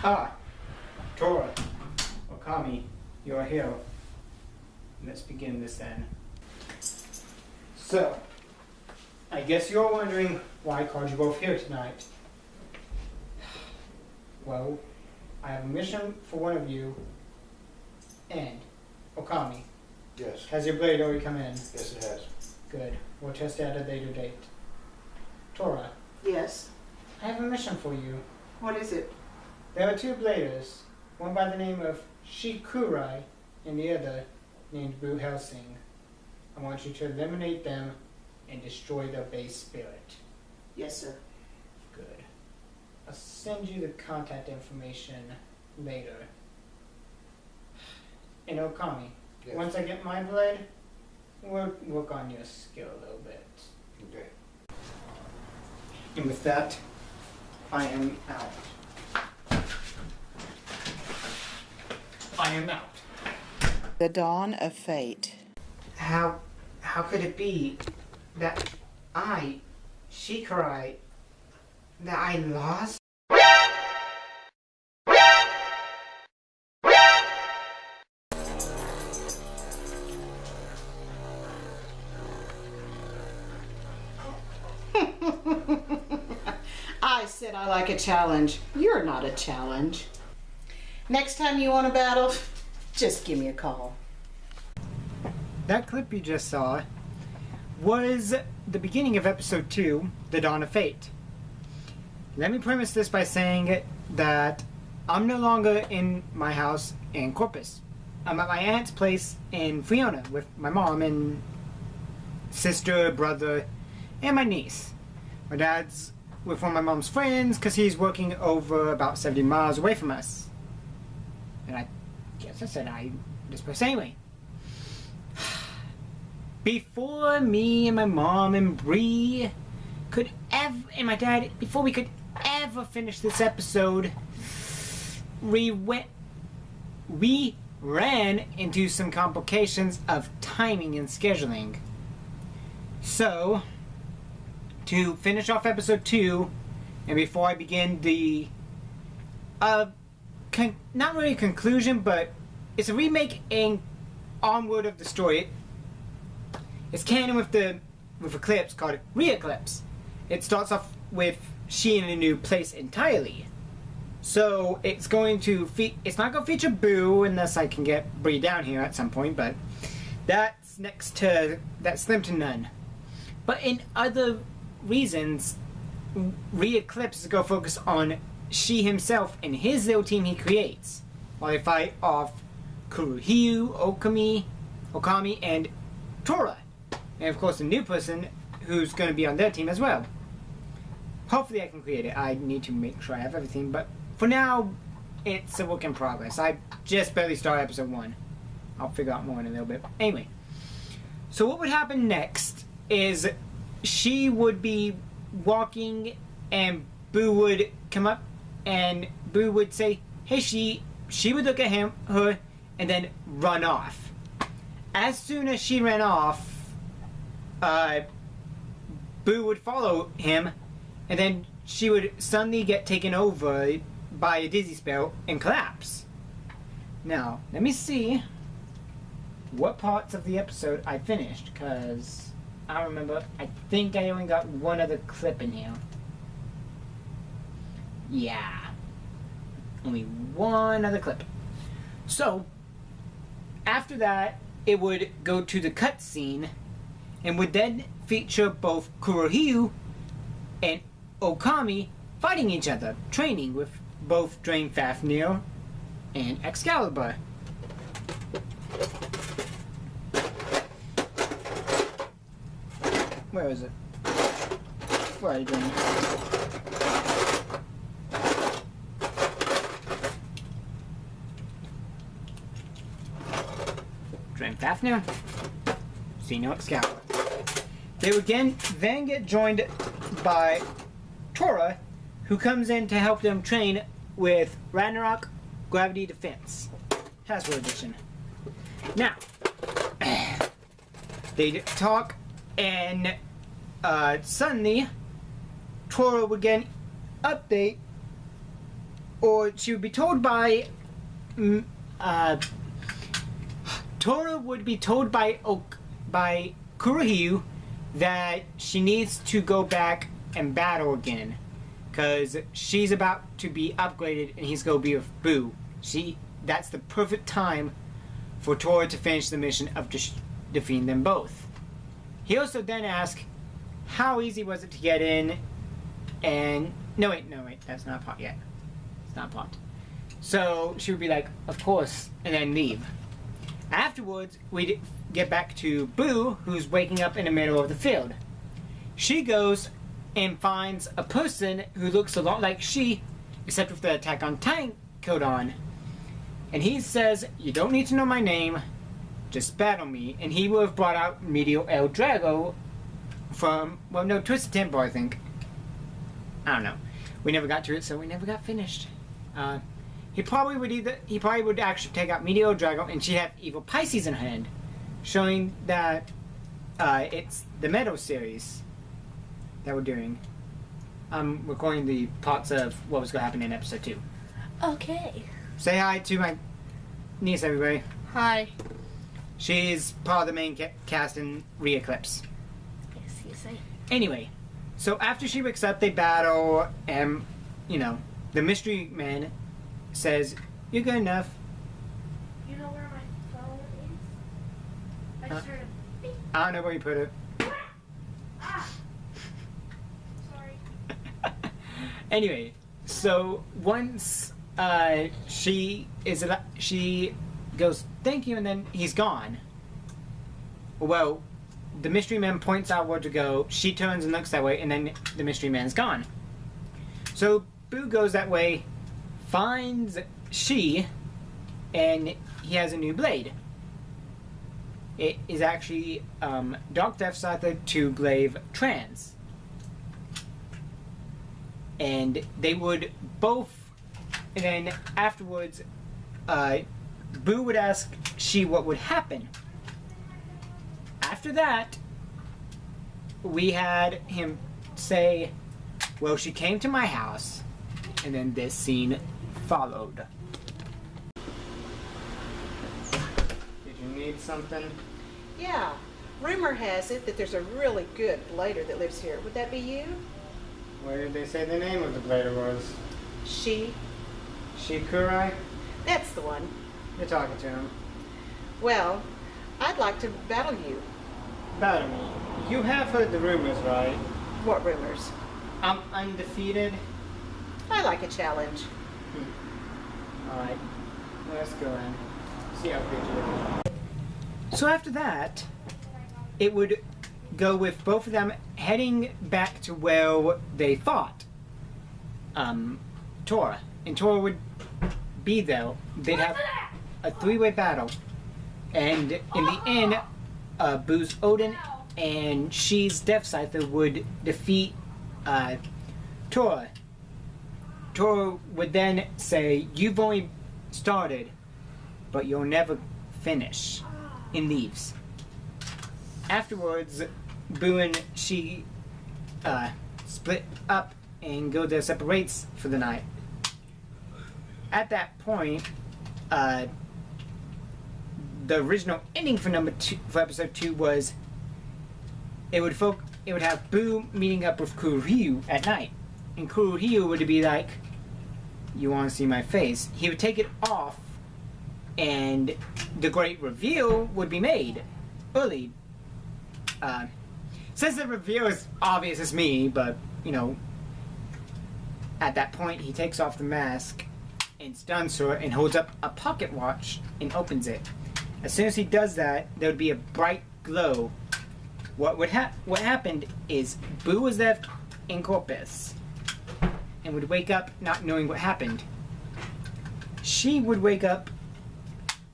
Ah, Tora, Okami, you are here. Let's begin this then. So, I guess you're wondering why I called you both here tonight. Well, I have a mission for one of you, and Okami. Yes. Has your blade already come in? Yes, it has. Good. We'll test it at a later date. Tora, Yes. I have a mission for you. What is it? There are two bladers, one by the name of Shikurai and the other named Bu Helsing. I want you to eliminate them and destroy their base spirit. Yes, sir. Good. I'll send you the contact information later. And Okami, Yes. once I get my blade, we'll work on your skill a little bit. Okay. And with that, I am out. I am out. The Dawn of Fate. How could it be that Shikurai, that I lost? I said I like a challenge. You're not a challenge. Next time you want a battle, just give me a call. That clip you just saw was the beginning of episode 2, The Dawn of Fate. Let me premise this by saying that I'm no longer in my house in Corpus. I'm at my aunt's place in Fiona with my mom and sister, brother, and my niece. My dad's with one of my mom's friends because he's working over about 70 miles away from us. And I guess I said this person anyway. Before me and my mom and Bree could ever, and my dad, before we could ever finish this episode, we ran into some complications of timing and scheduling. So, to finish off episode 2, and before I begin the not really a conclusion, but it's a remake and onward of the story. It's canon with Eclipse, called Eclipse. It starts off with she in a new place entirely. So it's going to it's not going to feature Boo unless I can get Bree down here at some point, but that's slim to none. But in other reasons, Eclipse is going to focus on she himself and his little team he creates while they fight off Kurohyu, Okami, and Tora. And of course the new person who's going to be on their team as well. Hopefully I can create it. I need to make sure I have everything, but for now it's a work in progress. I just barely started episode 1. I'll figure out more in a little bit. Anyway, so what would happen next is she would be walking and Boo would come up and Boo would say, hey, she would look at her, and then run off. As soon as she ran off, Boo would follow him, and then she would suddenly get taken over by a dizzy spell and collapse. Now, let me see what parts of the episode I finished, because I remember, I think I only got one other clip in here. Yeah. Only one other clip. So, after that, it would go to the cutscene and would then feature both Kurohyu and Okami fighting each other, training with both Drain Fafnir and Excalibur. Where is it? Where are you doing? Drain Fafnir, Senior Excalibur. They would then get joined by Tora, who comes in to help them train with Ragnarok Gravity Defense. Hasbro Edition. Now, they talk, and suddenly, Tora would get an update, or she would be told by, Tora would be told by Kurohyu that she needs to go back and battle again, because she's about to be upgraded and he's going to be with Boo. That's the perfect time for Tora to finish the mission of defeating them both. He also then asks, how easy was it to get in? And no wait, that's not a plot yet. It's not a plot. So she would be like, of course, and then leave. Afterwards, we get back to Boo, who's waking up in the middle of the field. She goes and finds a person who looks a lot like she, except with the Attack on Titan coat on. And he says, you don't need to know my name, just battle me. And he would have brought out Medio El Drago from, well, no, Twisted Temple, I think. I don't know. We never got to it, so we never got finished. He probably would actually take out Medio Drago, and she'd have Evil Pisces in her hand, showing that it's the Metal series that we're doing. I'm recording the parts of what was going to happen in episode 2. Okay. Say hi to my niece, everybody. Hi. She's part of the main cast in Eclipse. Yes, you say. Anyway, so after she wakes up, they battle, and, you know, the mystery man says, you're good enough. You know where my phone is? I just heard a beep. I don't know where you put it. Ah! Sorry. Anyway, so once she goes, thank you, and then he's gone. Well, the mystery man points out where to go, she turns and looks that way, and then the mystery man's gone. So Boo goes that way, finds she, and he has a new blade. It is actually Dark Death Scyther to Glaive Trans. And they would both, and then afterwards, Boo would ask she what would happen. After that, we had him say, well, she came to my house, and then this scene followed. Did you need something? Yeah. Rumor has it that there's a really good blader that lives here. Would that be you? Where did they say the name of the blader was? She. Shikurai? That's the one. You're talking to him. Well, I'd like to battle you. Battle me. You have heard the rumors, right? What rumors? I'm undefeated. I like a challenge. Alright. Let's go in. See how good you are. So after that, it would go with both of them heading back to where they fought. Tora. And Tora would be there. They'd have a 3-way battle. And in the end, Boo's Odin and She's Death Scyther would defeat Tora. Tora would then say, you've only started, but you'll never finish, and leaves. Afterwards, Boo and She split up and go their separate ways for the night. At that point, the original ending for episode 2 was it would have Boo meeting up with Kurohyu at night, and Kurohyu would be like, "You want to see my face?" He would take it off, and the great reveal would be made early. Since the reveal is obvious as me, but you know, at that point he takes off the mask and stuns her and holds up a pocket watch and opens it. As soon as he does that, there would be a bright glow. What happened is Boo was there in Corpus and would wake up not knowing what happened. She would wake up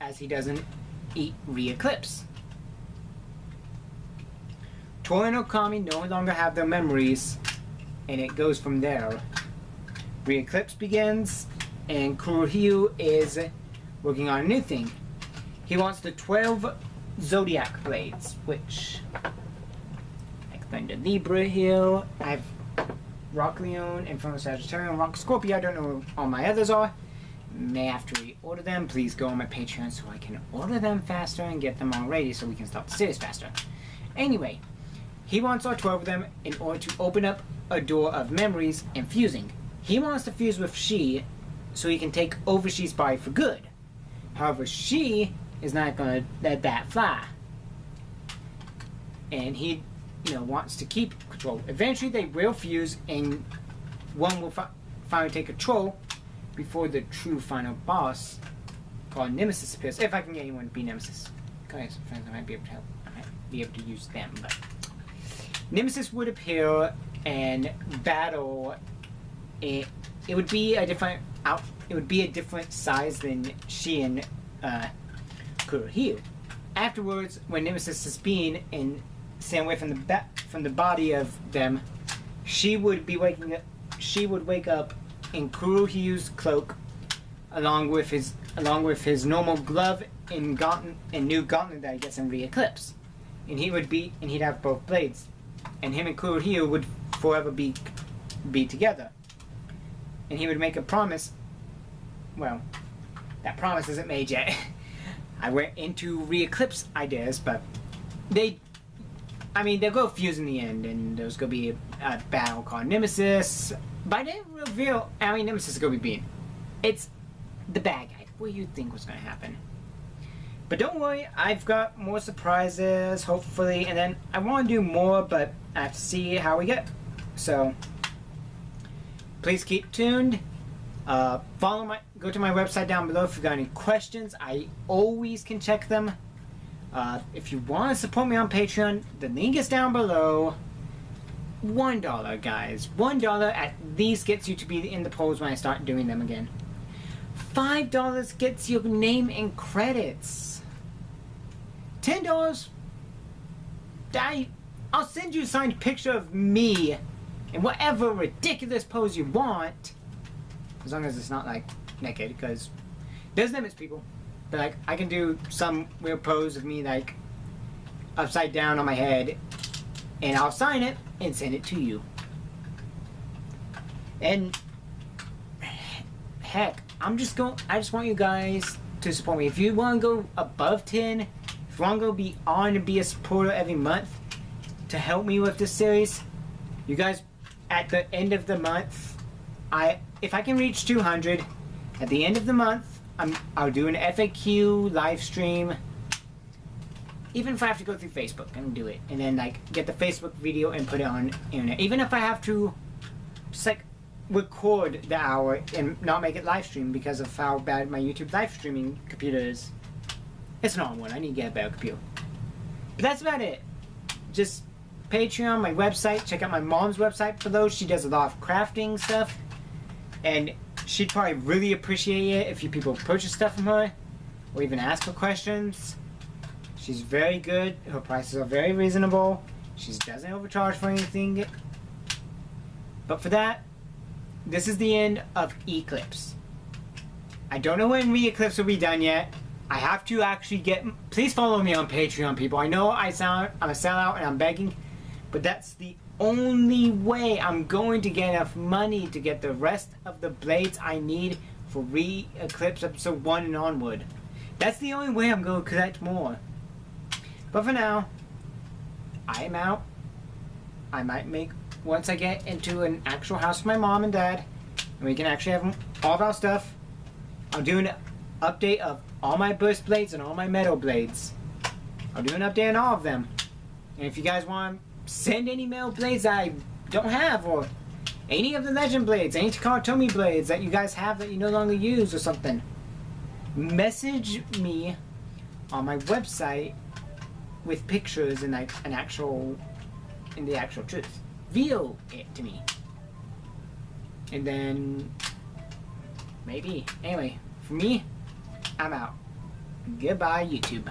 as he doesn't eat Eclipse. Tora and Okami no longer have their memories, and it goes from there. Eclipse begins, and Kurohyu is working on a new thing. he wants the 12 Zodiac blades, which, like Thunder Libra here, I have Rock Leon, Inferno Sagittarius, Rock Scorpio. I don't know what all my others are. May have to reorder them. Please go on my Patreon so I can order them faster and get them all ready so we can start the series faster. Anyway, he wants all 12 of them in order to open up a door of memories and fusing. He wants to fuse with She so he can take over She's body for good. However, She is not going to let that fly. And he, wants to keep control. Eventually they will fuse and one will finally take control before the true final boss called Nemesis appears. If I can get anyone to be Nemesis. Guys, friends, I might be able to help. I might be able to use them, but Nemesis would appear and battle. It would be a different It would be a different size than She and Kurohyu. Afterwards, when Nemesis is being and stand away from the body of them, She would be waking up. She would wake up in Kurohyu's cloak, along with his normal glove and new gauntlet that he gets in Eclipse, and he'd have both blades, and him and Kurohyu would forever be together, and he would make a promise. Well, that promise isn't made yet. I went into Eclipse ideas, but they'll go fuse in the end, and there's gonna be a battle called Nemesis. But I didn't reveal Nemesis is gonna be beaten. It's the bad guy. What do you think was gonna happen? But don't worry, I've got more surprises, hopefully, and then I want to do more, but I have to see how we get. So please keep tuned. Go to my website down below if you've got any questions. I always can check them. If you want to support me on Patreon, the link is down below. $1, guys. $1 at least gets you to be in the polls when I start doing them again. $5 gets your name and credits. $10, I'll send you a signed picture of me in whatever ridiculous pose you want. As long as it's not, like, naked, because there's limits, people. But, like, I can do some weird pose of me, like, upside down on my head, and I'll sign it and send it to you. And heck, I just want you guys to support me. If you want to go above 10, if you want to go beyond and be a supporter every month to help me with this series, you guys, at the end of the month, if I can reach 200 at the end of the month, I'll do an FAQ live stream. Even if I have to go through Facebook and do it, and then like get the Facebook video and put it on internet. Even if I have to just like record the hour and not make it live stream because of how bad my YouTube live streaming computer is. It's not one. I need to get a better computer. But that's about it. Just Patreon, my website. Check out my mom's website below. She does a lot of crafting stuff, and she'd probably really appreciate it if you people purchase stuff from her or even ask her questions. She's very good. Her prices are very reasonable. She doesn't overcharge for anything. But for that, this is the end of Eclipse. I don't know when Eclipse will be done yet. I have to actually get... Please follow me on Patreon, people. I know I'm a sellout and I'm begging, but that's the only way I'm going to get enough money to get the rest of the blades I need for Eclipse episode 1 and onward. That's the only way I'm going to collect more. But for now, I am out. I might make, once I get into an actual house with my mom and dad, and we can actually have all of our stuff, I'll do an update of all my burst blades and all my metal blades. I'll do an update on all of them. And if you guys want to send any metal blades that I don't have, or any of the legend blades, any Takara blades that you guys have that you no longer use or something, message me on my website with pictures and like the actual truth. Video it to me. And then maybe. Anyway, for me, I'm out. Goodbye, YouTube.